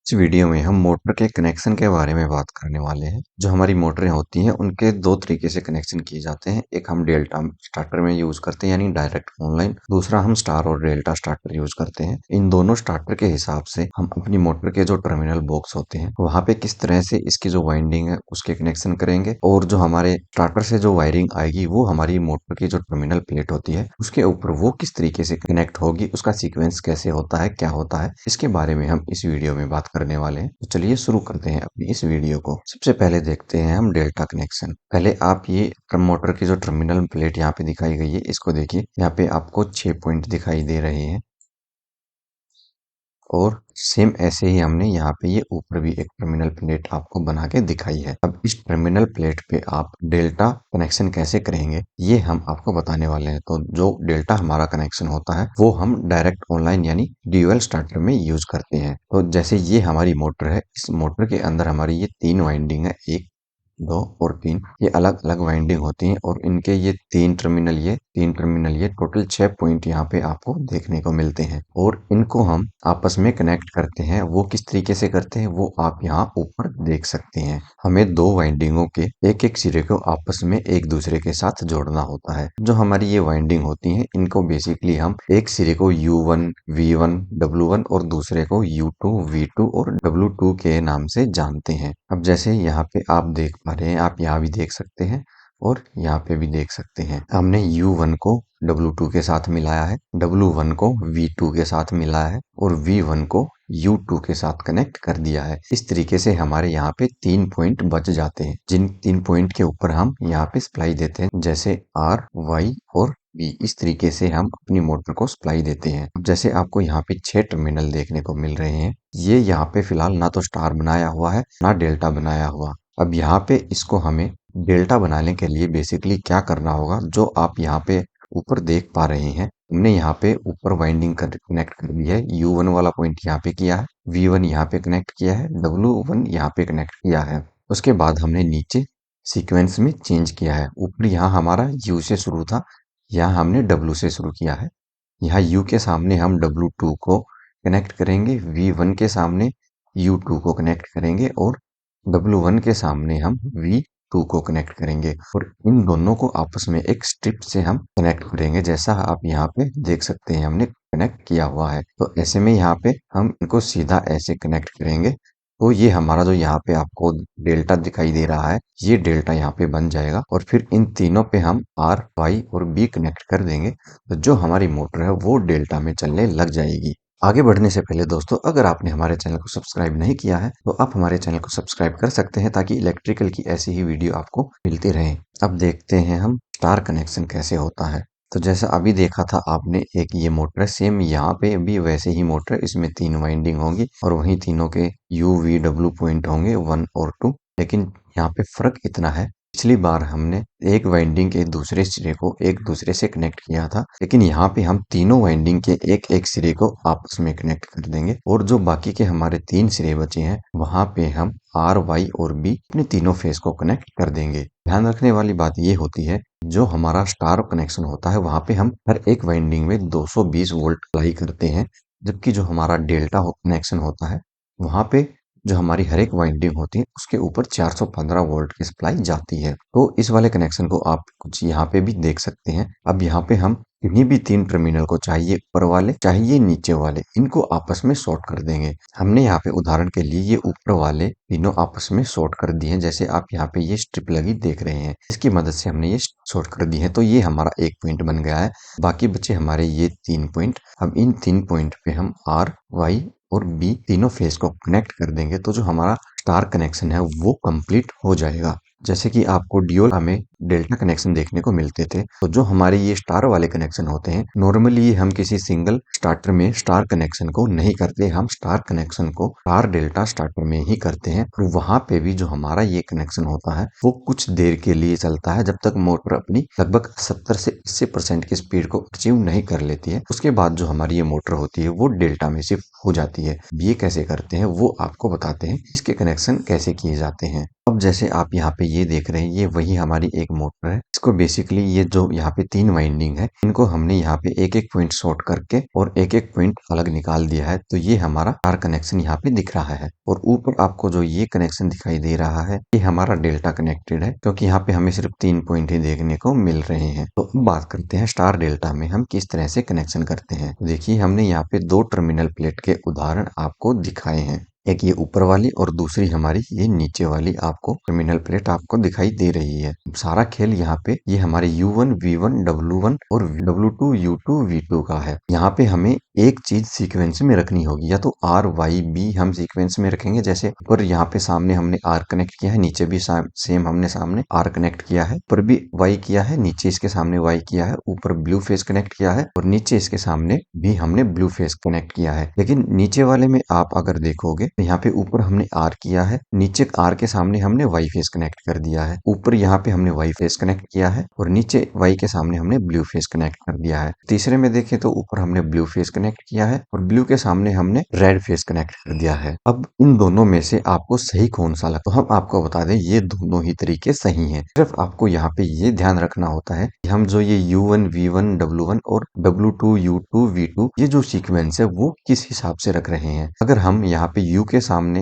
इस वीडियो में हम मोटर के कनेक्शन के बारे में बात करने वाले हैं। जो हमारी मोटरें होती हैं उनके दो तरीके से कनेक्शन किए जाते हैं। एक हम डेल्टा स्टार्टर में यूज करते हैं यानी डायरेक्ट ऑनलाइन, दूसरा हम स्टार और डेल्टा स्टार्टर यूज करते हैं। इन दोनों स्टार्टर के हिसाब से हम अपनी मोटर के जो टर्मिनल बॉक्स होते हैं वहां पे किस तरह से इसकी जो वाइंडिंग है उसके कनेक्शन करेंगे, और जो हमारे स्टार्टर से जो वायरिंग आएगी वो हमारी मोटर की जो टर्मिनल प्लेट होती है उसके ऊपर वो किस तरीके से कनेक्ट होगी, उसका सीक्वेंस कैसे होता है, क्या होता है, इसके बारे में हम इस वीडियो में बात करने वाले हैं। तो चलिए शुरू करते हैं अपनी इस वीडियो को। सबसे पहले देखते हैं हम डेल्टा कनेक्शन। पहले आप ये मोटर की जो टर्मिनल प्लेट यहाँ पे दिखाई गई है इसको देखिए। यहाँ पे आपको 6 पॉइंट दिखाई दे रहे हैं, और सेम ऐसे ही हमने यहाँ पे ये ऊपर भी एक टर्मिनल प्लेट आपको बना के दिखाई है। अब इस टर्मिनल प्लेट पे आप डेल्टा कनेक्शन कैसे करेंगे ये हम आपको बताने वाले हैं। तो जो डेल्टा हमारा कनेक्शन होता है वो हम डायरेक्ट ऑनलाइन यानी ड्यूअल स्टार्टर में यूज करते हैं। तो जैसे ये हमारी मोटर है, इस मोटर के अंदर हमारी ये 3 वाइंडिंग है, एक, दो और तीन। ये अलग अलग वाइंडिंग होती हैं, और इनके ये तीन टर्मिनल ये टोटल 6 पॉइंट यहाँ पे आपको देखने को मिलते हैं। और इनको हम आपस में कनेक्ट करते हैं। वो किस तरीके से करते हैं वो आप यहाँ ऊपर देख सकते हैं। हमें दो वाइंडिंगों के एक एक सिरे को आपस में एक दूसरे के साथ जोड़ना होता है। जो हमारी ये वाइंडिंग होती हैं इनको बेसिकली हम एक सिरे को U1 V1 W1 और दूसरे को U2 V2 और W2 के नाम से जानते हैं। अब जैसे यहाँ पे आप देख पा रहे हैं, आप यहाँ भी देख सकते हैं और यहाँ पे भी देख सकते हैं। हमने U1 को W2 के साथ मिलाया है, W1 को V2 के साथ मिलाया है और V1 को U2 के साथ कनेक्ट कर दिया है। इस तरीके से हमारे यहाँ पे 3 पॉइंट बच जाते हैं, जिन 3 पॉइंट के ऊपर हम यहाँ पे सप्लाई देते हैं, जैसे R, Y और B। इस तरीके से हम अपनी मोटर को सप्लाई देते हैं। अब जैसे आपको यहाँ पे 6 टर्मिनल देखने को मिल रहे हैं। ये यहाँ पे फिलहाल ना तो स्टार बनाया हुआ है ना डेल्टा बनाया हुआ। अब यहाँ पे इसको हमें डेल्टा बनाने के लिए बेसिकली क्या करना होगा, जो आप यहाँ पे ऊपर देख पा रहे हैं, हमने यहाँ पे ऊपर वाइंडिंग कनेक्ट कर दी है। U1 वाला पॉइंट यहाँ पे किया है, V1 यहाँ पे कनेक्ट किया है, W1 यहाँ पे कनेक्ट किया है। उसके बाद हमने नीचे सीक्वेंस में चेंज किया है। ऊपर यहाँ हमारा U से शुरू था, यहाँ हमने W से शुरू किया है। यहाँ U के सामने हम W2 को कनेक्ट करेंगे, V1 के सामने U2 को कनेक्ट करेंगे और W1 के सामने हम V2 को कनेक्ट करेंगे, और इन दोनों को आपस में एक स्ट्रिप से हम कनेक्ट करेंगे। जैसा आप यहाँ पे देख सकते हैं हमने कनेक्ट किया हुआ है। तो ऐसे में यहाँ पे हम इनको सीधा ऐसे कनेक्ट करेंगे, तो ये हमारा जो यहाँ पे आपको डेल्टा दिखाई दे रहा है ये डेल्टा यहाँ पे बन जाएगा। और फिर इन तीनों पे हम R, Y और B कनेक्ट कर देंगे, तो जो हमारी मोटर है वो डेल्टा में चलने लग जाएगी। आगे बढ़ने से पहले दोस्तों, अगर आपने हमारे चैनल को सब्सक्राइब नहीं किया है तो आप हमारे चैनल को सब्सक्राइब कर सकते हैं, ताकि इलेक्ट्रिकल की ऐसी ही वीडियो आपको मिलती रहे। अब देखते हैं हम स्टार कनेक्शन कैसे होता है। तो जैसा अभी देखा था आपने, एक ये मोटर है, सेम यहाँ पे भी वैसे ही मोटर, इसमें 3 वाइंडिंग होंगी और वहीं तीनों के U V W पॉइंट होंगे 1 और 2। लेकिन यहाँ पे फर्क इतना है, पिछली बार हमने एक वाइंडिंग के दूसरे सिरे को एक दूसरे से कनेक्ट किया था, लेकिन यहाँ पे हम तीनों वाइंडिंग के एक एक सिरे को आपस में कनेक्ट कर देंगे, और जो बाकी के हमारे 3 सिरे बचे हैं वहां पे हम R, Y और B अपने तीनों फेस को कनेक्ट कर देंगे। ध्यान रखने वाली बात ये होती है, जो हमारा स्टार कनेक्शन होता है वहां पे हम हर एक वाइंडिंग में 220 वोल्ट अप्लाई करते हैं, जबकि जो हमारा डेल्टा कनेक्शन होता है वहां पे जो हमारी हर एक वाइंडिंग होती है उसके ऊपर 415 वोल्ट की सप्लाई जाती है। तो इस वाले कनेक्शन को आप कुछ यहाँ पे भी देख सकते हैं। अब यहाँ पे हम किन्हीं भी 3 टर्मिनल को, चाहिए ऊपर वाले चाहिए नीचे वाले, इनको आपस में शॉर्ट कर देंगे। हमने यहाँ पे उदाहरण के लिए ये ऊपर वाले तीनों आपस में शॉर्ट कर दिए हैं, जैसे आप यहाँ पे ये स्ट्रिप लगी देख रहे हैं, इसकी मदद से हमने ये शॉर्ट कर दी है। तो ये हमारा एक पॉइंट बन गया है। बाकी बचे हमारे ये 3 पॉइंट। अब इन 3 पॉइंट पे हम R, Y और B तीनों फेस को कनेक्ट कर देंगे, तो जो हमारा स्टार कनेक्शन है वो कंप्लीट हो जाएगा। जैसे कि आपको ड्यूल में डेल्टा कनेक्शन देखने को मिलते थे, तो जो हमारे ये स्टार वाले कनेक्शन होते हैं, नॉर्मली हम किसी सिंगल स्टार्टर में स्टार कनेक्शन को नहीं करते, हम स्टार कनेक्शन को स्टार डेल्टा स्टार्टर में ही करते हैं। और वहां पे भी जो हमारा ये कनेक्शन होता है वो कुछ देर के लिए चलता है, जब तक मोटर अपनी लगभग 70 से 80% की स्पीड को अचीव नहीं कर लेती है। उसके बाद जो हमारी ये मोटर होती है वो डेल्टा में शिफ्ट हो जाती है। ये कैसे करते हैं वो आपको बताते हैं, इसके कनेक्शन कैसे किए जाते हैं। अब जैसे आप यहाँ पे ये देख रहे हैं, ये वही हमारी एक मोटर है। इसको बेसिकली ये जो यहाँ पे 3 वाइंडिंग है, इनको हमने यहाँ पे एक-एक पॉइंट शॉर्ट करके और एक-एक पॉइंट अलग निकाल दिया है। तो ये हमारा 4 कनेक्शन यहाँ पे दिख रहा है और ऊपर आपको जो ये कनेक्शन दिखाई दे रहा है, ये हमारा डेल्टा कनेक्टेड है, क्योंकि यहाँ पे हमें सिर्फ 3 पॉइंट ही देखने को मिल रहे हैं। तो अब बात करते हैं स्टार डेल्टा में हम किस तरह से कनेक्शन करते हैं। देखिए, हमने यहाँ पे 2 टर्मिनल प्लेट के उदाहरण आपको दिखाए हैं। एक ये ऊपर वाली और दूसरी हमारी ये नीचे वाली आपको टर्मिनल प्लेट आपको दिखाई दे रही है। सारा खेल यहाँ पे ये हमारे U1, V1, W1 और W2, U2, V2 का है। यहाँ पे हमें एक चीज सीक्वेंस में रखनी होगी, या तो R, Y, B हम सीक्वेंस में रखेंगे। जैसे ऊपर यहाँ पे सामने हमने R कनेक्ट किया है, नीचे भी सेम हमने सामने R कनेक्ट किया है, ऊपर भी Y किया है, नीचे इसके सामने Y किया है, ऊपर ब्लू फेस कनेक्ट किया है और नीचे इसके सामने भी हमने ब्लू फेस कनेक्ट किया है। लेकिन नीचे वाले में आप अगर देखोगे, यहाँ पे ऊपर हमने R किया है, नीचे R के सामने हमने Y फेस कनेक्ट कर दिया है, ऊपर यहाँ पे हमने Y फेस कनेक्ट किया है और नीचे Y के सामने हमने ब्लू फेस कनेक्ट कर दिया है। तीसरे में देखें तो ऊपर हमने ब्लू फेस कनेक्ट किया है और ब्लू के सामने हमने रेड फेस कनेक्ट कर दिया है। अब इन दोनों में से आपको सही कौन सा लगता है, तो हम आपको बता दें ये दोनों ही तरीके सही हैं। सिर्फ आपको यहाँ पे ये ध्यान रखना होता है कि हम जो ये U1, V1, W1 और W2, U2, V2 ये जो सीक्वेंस है वो किस हिसाब से रख रहे हैं। अगर हम यहाँ पे U1 के सामने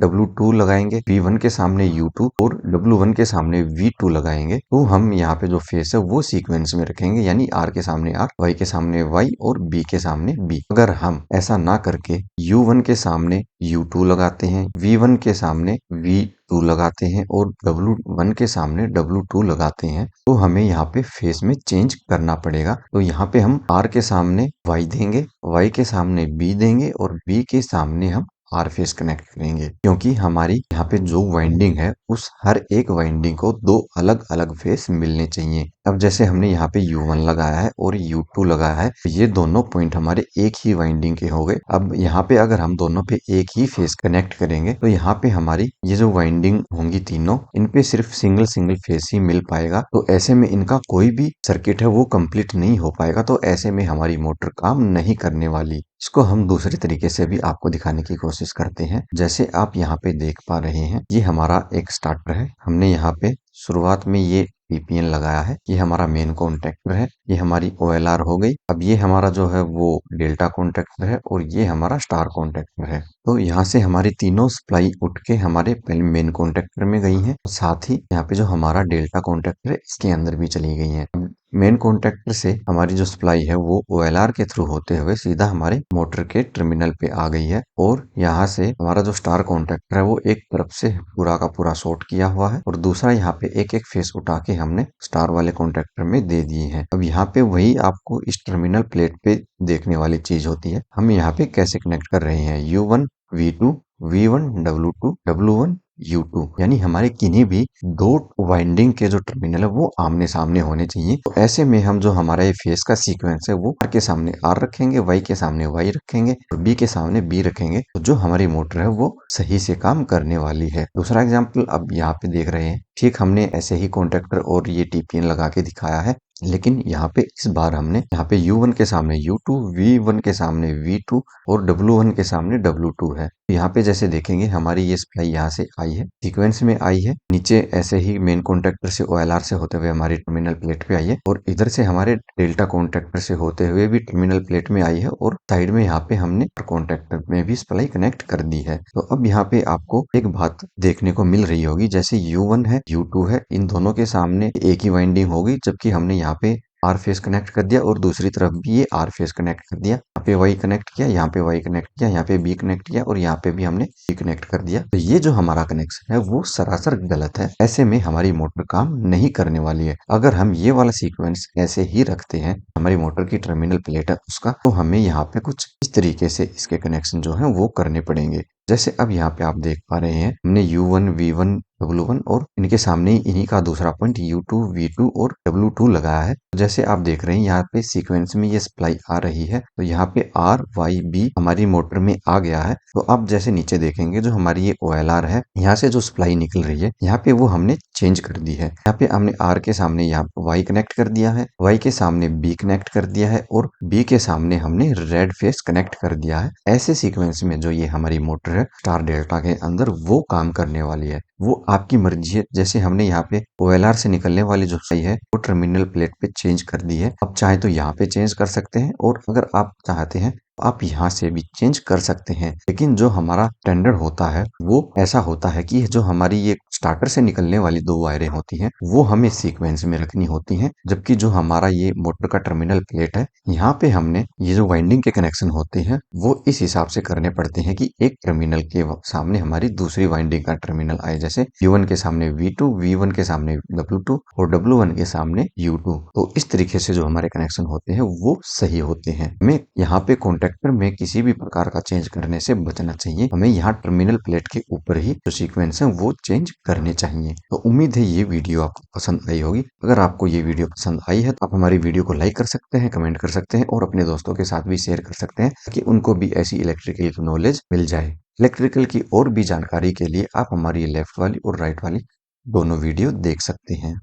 W2 लगाएंगे, V1 के सामने U2 और W1 के सामने V2 लगाएंगे, तो हम यहाँ पे जो फेस है वो सीक्वेंस में रखेंगे, यानी R के सामने R, Y के सामने Y और B के सामने B। अगर हम ऐसा ना करके U1 के सामने U2 लगाते हैं, V1 के सामने V2 लगाते हैं और W1 के सामने W2 लगाते हैं, तो हमें यहाँ पे फेस में चेंज करना पड़ेगा। तो यहाँ पे हम R के सामने Y देंगे, Y के सामने B देंगे और B के सामने हम R फेस कनेक्ट करेंगे, क्योंकि हमारी यहाँ पे जो वाइंडिंग है उस हर एक वाइंडिंग को 2 अलग अलग फेस मिलने चाहिए। अब जैसे हमने यहाँ पे U1 लगाया है और U2 लगाया है, तो ये दोनों पॉइंट हमारे एक ही वाइंडिंग के हो गए। अब यहाँ पे अगर हम दोनों पे एक ही फेस कनेक्ट करेंगे, तो यहाँ पे हमारी ये जो वाइंडिंग होंगी तीनों, इन पे सिर्फ सिंगल सिंगल फेस ही मिल पाएगा। तो ऐसे में इनका कोई भी सर्किट है वो कंप्लीट नहीं हो पाएगा। तो ऐसे में हमारी मोटर काम नहीं करने वाली। इसको हम दूसरे तरीके से भी आपको दिखाने की कोशिश करते हैं। जैसे आप यहाँ पे देख पा रहे हैं, ये हमारा एक स्टार्टर है। हमने यहाँ पे शुरुआत में ये PPN लगाया है, ये हमारा मेन कॉन्टेक्टर है, ये हमारी OLR हो गई। अब ये हमारा जो है वो डेल्टा कॉन्टेक्टर है और ये हमारा स्टार कॉन्टेक्टर है। तो यहाँ से हमारी तीनों सप्लाई उठ के हमारे पहले मेन कॉन्टेक्टर में गई हैं, साथ ही यहाँ पे जो हमारा डेल्टा कॉन्टेक्टर है इसके अंदर भी चली गई हैं। मेन कॉन्टेक्टर से हमारी जो सप्लाई है वो OLR के थ्रू होते हुए सीधा हमारे मोटर के टर्मिनल पे आ गई है और यहाँ से हमारा जो स्टार कॉन्टेक्टर है वो एक तरफ से पूरा का पूरा शॉर्ट किया हुआ है और दूसरा यहाँ पे एक एक फेस उठा के हमने स्टार वाले कॉन्टेक्टर में दे दिए हैं। अब यहाँ पे वही आपको इस टर्मिनल प्लेट पे देखने वाली चीज होती है, हम यहाँ पे कैसे कनेक्ट कर रहे हैं। U1, V2, V1, W2, W1, U2, यानी हमारे किन्हीं भी 2 वाइंडिंग के जो टर्मिनल है वो आमने सामने होने चाहिए। तो ऐसे में हम जो हमारा ये फेस का सीक्वेंस है वो R के सामने R रखेंगे, Y के सामने Y रखेंगे और B के सामने B रखेंगे, तो जो हमारी मोटर है वो सही से काम करने वाली है। दूसरा एग्जाम्पल अब यहाँ पे देख रहे हैं, ठीक हमने ऐसे ही कॉन्टेक्टर और ये TPN लगा के दिखाया है, लेकिन यहाँ पे इस बार हमने यहाँ पे U1 के सामने U2, V1 के सामने V2 और W1 के सामने W2 है। यहाँ पे जैसे देखेंगे हमारी ये सप्लाई यहाँ से आई है, सीक्वेंस में आई है, नीचे ऐसे ही मेन कॉन्टेक्टर से OLR से होते हुए हमारी टर्मिनल प्लेट पे आई है और इधर से हमारे डेल्टा कॉन्टेक्टर से होते हुए भी टर्मिनल प्लेट में आई है और साइड में यहाँ पे हमने कॉन्टेक्टर में भी सप्लाई कनेक्ट कर दी है। तो अब यहाँ पे आपको एक बात देखने को मिल रही होगी, जैसे U1 है, U2 है, इन दोनों के सामने एक ही वाइंडिंग होगी, जबकि हमने यहाँ पे R फेस कनेक्ट कर दिया और दूसरी तरफ भी ये R फेस कनेक्ट कर दिया। यहाँ पे Y कनेक्ट किया, यहाँ पे Y कनेक्ट किया, यहाँ पे B कनेक्ट किया और यहाँ पे भी हमने B कनेक्ट कर दिया। तो ये जो हमारा कनेक्शन है वो सरासर गलत है। ऐसे में हमारी मोटर काम नहीं करने वाली है। अगर हम ये वाला सीक्वेंस ऐसे ही रखते हैं, हमारी मोटर की टर्मिनल प्लेट है उसका, तो हमें यहाँ पे कुछ इस तरीके से इसके कनेक्शन जो है वो करने पड़ेंगे। जैसे अब यहाँ पे आप देख पा रहे हैं, हमने U1, V1, W1 और इनके सामने इन्हीं का दूसरा पॉइंट U2, V2 और W2 लगाया है। जैसे आप देख रहे हैं यहाँ पे सीक्वेंस में ये सप्लाई आ रही है, तो यहाँ पे R, Y, B हमारी मोटर में आ गया है। तो अब जैसे नीचे देखेंगे जो हमारी ये OLR है, यहाँ से जो सप्लाई निकल रही है यहाँ पे वो हमने चेंज कर दी है। यहाँ पे हमने R के सामने यहाँ Y कनेक्ट कर दिया है, Y के सामने B कनेक्ट कर दिया है और B के सामने हमने रेड फेस कनेक्ट कर दिया है। ऐसे सीक्वेंस में जो ये हमारी मोटर है स्टार डेल्टा के अंदर वो काम करने वाली है। वो आपकी मर्जी है। जैसे हमने यहाँ पे OLR से निकलने वाली जो सही है वो टर्मिनल प्लेट पे चेंज कर दी है। आप चाहे तो यहाँ पे चेंज कर सकते हैं और अगर आप चाहते हैं आप यहाँ से भी चेंज कर सकते हैं। लेकिन जो हमारा स्टैंडर्ड होता है वो ऐसा होता है कि जो हमारी ये स्टार्टर से निकलने वाली दो वायरें होती हैं वो हमें सीक्वेंस में रखनी होती हैं, जबकि जो हमारा ये मोटर का टर्मिनल प्लेट है यहाँ पे हमने ये जो वाइंडिंग के कनेक्शन होते हैं वो इस हिसाब से करने पड़ते हैं कि एक टर्मिनल के सामने हमारी दूसरी वाइंडिंग का टर्मिनल आए। जैसे U1 के सामने V2, V1 के सामने W2 और W1 के सामने U2। तो इस तरीके से जो हमारे कनेक्शन होते हैं वो सही होते हैं। हमें यहाँ पे कॉन्टेक्टर में किसी भी प्रकार का चेंज करने से बचना चाहिए। हमें यहाँ टर्मिनल प्लेट के ऊपर ही जो सीक्वेंस है वो चेंज करने चाहिए। तो उम्मीद है ये वीडियो आपको पसंद आई होगी। अगर आपको ये वीडियो पसंद आई है तो आप हमारी वीडियो को लाइक कर सकते हैं, कमेंट कर सकते हैं और अपने दोस्तों के साथ भी शेयर कर सकते हैं ताकि उनको भी ऐसी इलेक्ट्रिकल की नॉलेज मिल जाए। इलेक्ट्रिकल की और भी जानकारी के लिए आप हमारी लेफ्ट वाली और राइट वाली दोनों वीडियो देख सकते हैं।